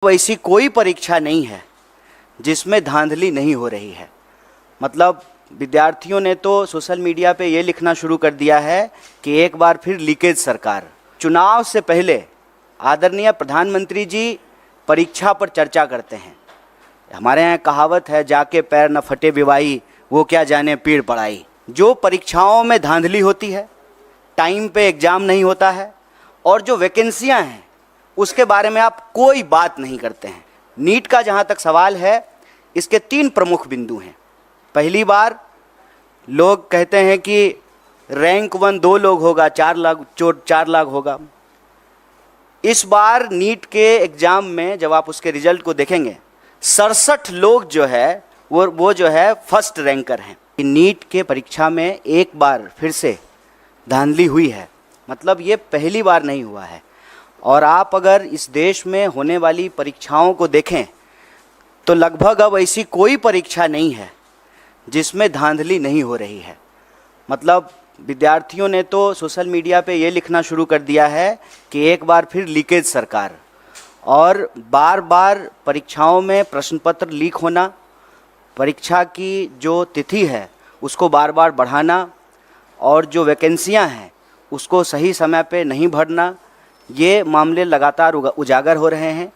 ऐसी कोई परीक्षा नहीं है जिसमें धांधली नहीं हो रही है। मतलब विद्यार्थियों ने तो सोशल मीडिया पे ये लिखना शुरू कर दिया है कि एक बार फिर लीकेज सरकार। चुनाव से पहले आदरणीय प्रधानमंत्री जी परीक्षा पर चर्चा करते हैं। हमारे यहाँ कहावत है, जाके पैर न फटे विवाई, वो क्या जाने पीड़ पड़ाई। जो परीक्षाओं में धांधली होती है, टाइम पे एग्ज़ाम नहीं होता है, और जो वैकेंसियाँ हैं उसके बारे में आप कोई बात नहीं करते हैं। नीट का जहाँ तक सवाल है, इसके 3 प्रमुख बिंदु हैं। पहली बार लोग कहते हैं कि रैंक 1 2 लोग होगा, 4 लाख होगा। इस बार नीट के एग्ज़ाम में जब आप उसके रिजल्ट को देखेंगे, 67 लोग जो है वो जो है फर्स्ट रैंकर हैं। नीट के परीक्षा में एक बार फिर से धांधली हुई है, मतलब ये पहली बार नहीं हुआ है। और आप अगर इस देश में होने वाली परीक्षाओं को देखें तो लगभग अब ऐसी कोई परीक्षा नहीं है जिसमें धांधली नहीं हो रही है। मतलब विद्यार्थियों ने तो सोशल मीडिया पे ये लिखना शुरू कर दिया है कि एक बार फिर लीकेज सरकार, और बार बार परीक्षाओं में प्रश्न पत्र लीक होना, परीक्षा की जो तिथि है उसको बार बार बढ़ाना, और जो वैकेंसियां हैं उसको सही समय पे नहीं भरना, ये मामले लगातार उजागर हो रहे हैं।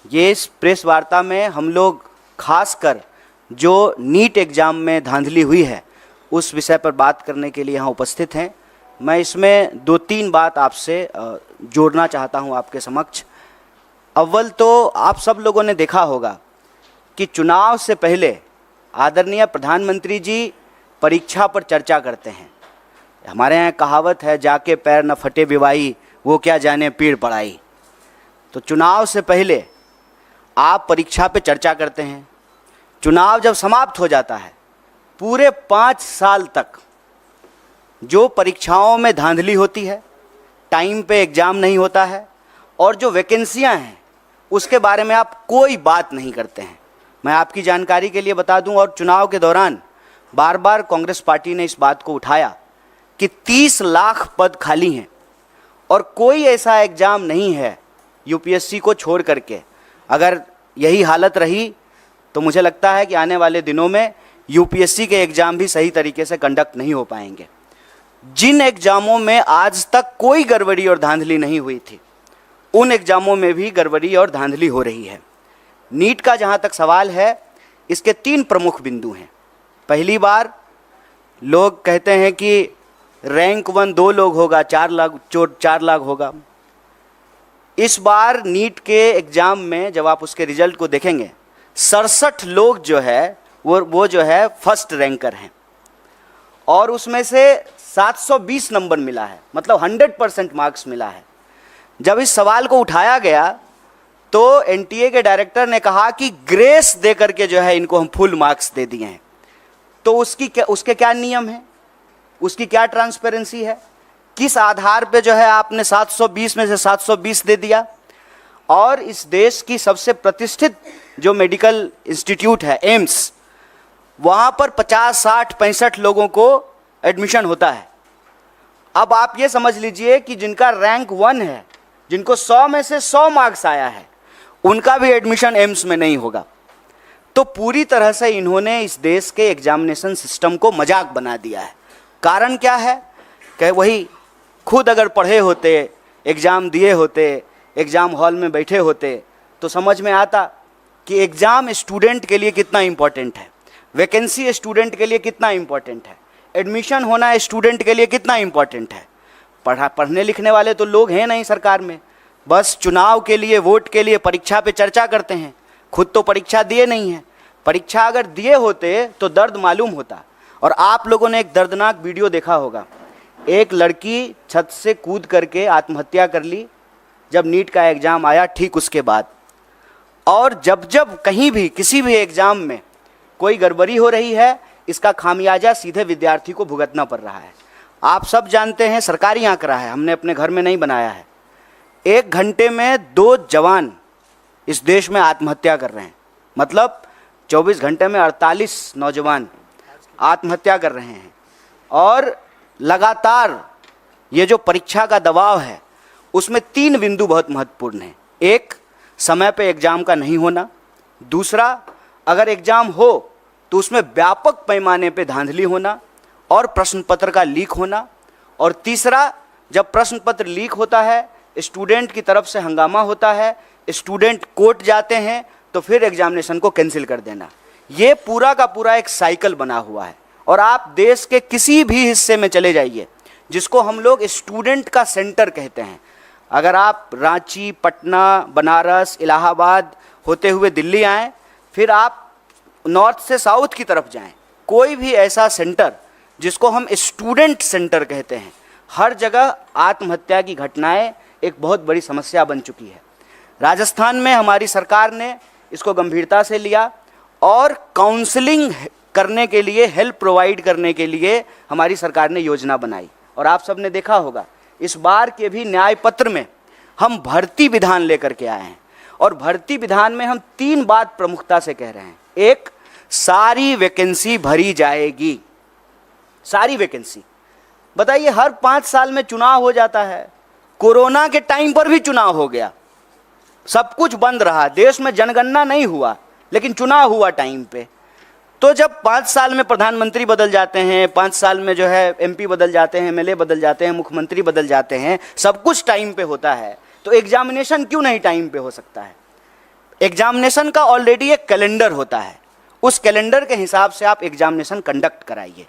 ये इस प्रेस वार्ता में हम लोग खासकर जो नीट एग्ज़ाम में धांधली हुई है उस विषय पर बात करने के लिए यहाँ उपस्थित हैं। मैं इसमें 2-3 बात आपसे जोड़ना चाहता हूँ आपके समक्ष। अव्वल तो आप सब लोगों ने देखा होगा कि चुनाव से पहले आदरणीय प्रधानमंत्री जी परीक्षा पर चर्चा करते हैं। हमारे यहाँ कहावत है, जाके पैर न फटे विवाई, वो क्या जाने पीड़ पड़ाई। तो चुनाव से पहले आप परीक्षा पे चर्चा करते हैं। चुनाव जब समाप्त हो जाता है, पूरे 5 साल तक जो परीक्षाओं में धांधली होती है, टाइम पे एग्ज़ाम नहीं होता है, और जो वैकेंसियां हैं उसके बारे में आप कोई बात नहीं करते हैं। मैं आपकी जानकारी के लिए बता दूं, और चुनाव के दौरान बार बार कांग्रेस पार्टी ने इस बात को उठाया कि 30 लाख पद खाली हैं और कोई ऐसा एग्ज़ाम नहीं है यूपीएससी को छोड़ करके। अगर यही हालत रही तो मुझे लगता है कि आने वाले दिनों में यूपीएससी के एग्ज़ाम भी सही तरीके से कंडक्ट नहीं हो पाएंगे। जिन एग्ज़ामों में आज तक कोई गड़बड़ी और धांधली नहीं हुई थी, उन एग्ज़ामों में भी गड़बड़ी और धांधली हो रही है। नीट का जहाँ तक सवाल है, इसके 3 प्रमुख बिंदु हैं। पहली बार लोग कहते हैं कि रैंक 1 2 लोग होगा, 4 लाख होगा। इस बार नीट के एग्ज़ाम में जब आप उसके रिजल्ट को देखेंगे, 67 लोग जो है वो जो है फर्स्ट रैंकर हैं, और उसमें से 720 नंबर मिला है, मतलब 100% मार्क्स मिला है। जब इस सवाल को उठाया गया तो एनटीए के डायरेक्टर ने कहा कि ग्रेस दे करके जो है इनको हम फुल मार्क्स दे दिए हैं। तो उसके क्या नियम हैं, उसकी क्या ट्रांसपेरेंसी है, किस आधार पे जो है आपने 720 में से 720 दे दिया। और इस देश की सबसे प्रतिष्ठित जो मेडिकल इंस्टीट्यूट है एम्स, वहाँ पर 50 60 65 लोगों को एडमिशन होता है। अब आप ये समझ लीजिए कि जिनका रैंक 1 है, जिनको 100 में से 100 मार्क्स आया है, उनका भी एडमिशन एम्स में नहीं होगा। तो पूरी तरह से इन्होंने इस देश के एग्जामिनेशन सिस्टम को मजाक बना दिया है। कारण क्या है कि वही खुद अगर पढ़े होते, एग्ज़ाम दिए होते, एग्ज़ाम हॉल में बैठे होते, तो समझ में आता कि एग्ज़ाम स्टूडेंट के लिए कितना इम्पोर्टेंट है, वैकेंसी स्टूडेंट के लिए कितना इम्पोर्टेंट है, एडमिशन होना स्टूडेंट के लिए कितना इम्पोर्टेंट है। पढ़ने लिखने वाले तो लोग हैं नहीं सरकार में, बस चुनाव के लिए, वोट के लिए परीक्षा पे चर्चा करते हैं। खुद तो परीक्षा दिए नहीं हैं। परीक्षा अगर दिए होते तो दर्द मालूम होता। और आप लोगों ने एक दर्दनाक वीडियो देखा होगा, एक लड़की छत से कूद करके आत्महत्या कर ली जब नीट का एग्ज़ाम आया ठीक उसके बाद। और जब जब कहीं भी किसी भी एग्ज़ाम में कोई गड़बड़ी हो रही है, इसका खामियाजा सीधे विद्यार्थी को भुगतना पड़ रहा है। आप सब जानते हैं, सरकारी आंकड़ा है, हमने अपने घर में नहीं बनाया है, 1 घंटे में 2 जवान इस देश में आत्महत्या कर रहे हैं। मतलब 24 घंटे में 48 नौजवान आत्महत्या कर रहे हैं। और लगातार ये जो परीक्षा का दबाव है उसमें 3 बिंदु बहुत महत्वपूर्ण हैं। एक, समय पे एग्ज़ाम का नहीं होना। दूसरा, अगर एग्ज़ाम हो तो उसमें व्यापक पैमाने पे धांधली होना और प्रश्न पत्र का लीक होना। और तीसरा, जब प्रश्न पत्र लीक होता है, स्टूडेंट की तरफ से हंगामा होता है, स्टूडेंट कोर्ट जाते हैं, तो फिर एग्जामिनेशन को कैंसिल कर देना। ये पूरा का पूरा एक साइकिल बना हुआ है। और आप देश के किसी भी हिस्से में चले जाइए जिसको हम लोग स्टूडेंट का सेंटर कहते हैं, अगर आप रांची, पटना, बनारस, इलाहाबाद होते हुए दिल्ली आएँ, फिर आप नॉर्थ से साउथ की तरफ जाएं, कोई भी ऐसा सेंटर जिसको हम स्टूडेंट सेंटर कहते हैं, हर जगह आत्महत्या की घटनाएं एक बहुत बड़ी समस्या बन चुकी है। राजस्थान में हमारी सरकार ने इसको गंभीरता से लिया और काउंसलिंग करने के लिए, हेल्प प्रोवाइड करने के लिए हमारी सरकार ने योजना बनाई। और आप सब ने देखा होगा, इस बार के भी न्याय पत्र में हम भर्ती विधान लेकर के आए हैं। और भर्ती विधान में हम 3 बात प्रमुखता से कह रहे हैं। एक, सारी वैकेंसी भरी जाएगी, सारी वैकेंसी। बताइए, हर 5 साल में चुनाव हो जाता है, कोरोना के टाइम पर भी चुनाव हो गया, सब कुछ बंद रहा, देश में जनगणना नहीं हुआ, लेकिन चुनाव हुआ टाइम पे। तो जब 5 साल में प्रधानमंत्री बदल जाते हैं, 5 साल में जो है एमपी बदल जाते हैं, एमएलए बदल जाते हैं, मुख्यमंत्री बदल जाते हैं, सब कुछ टाइम पे होता है, तो एग्जामिनेशन क्यों नहीं टाइम पे हो सकता है? एग्जामिनेशन का ऑलरेडी एक कैलेंडर होता है, उस कैलेंडर के हिसाब से आप एग्जामिनेशन कंडक्ट कराइए।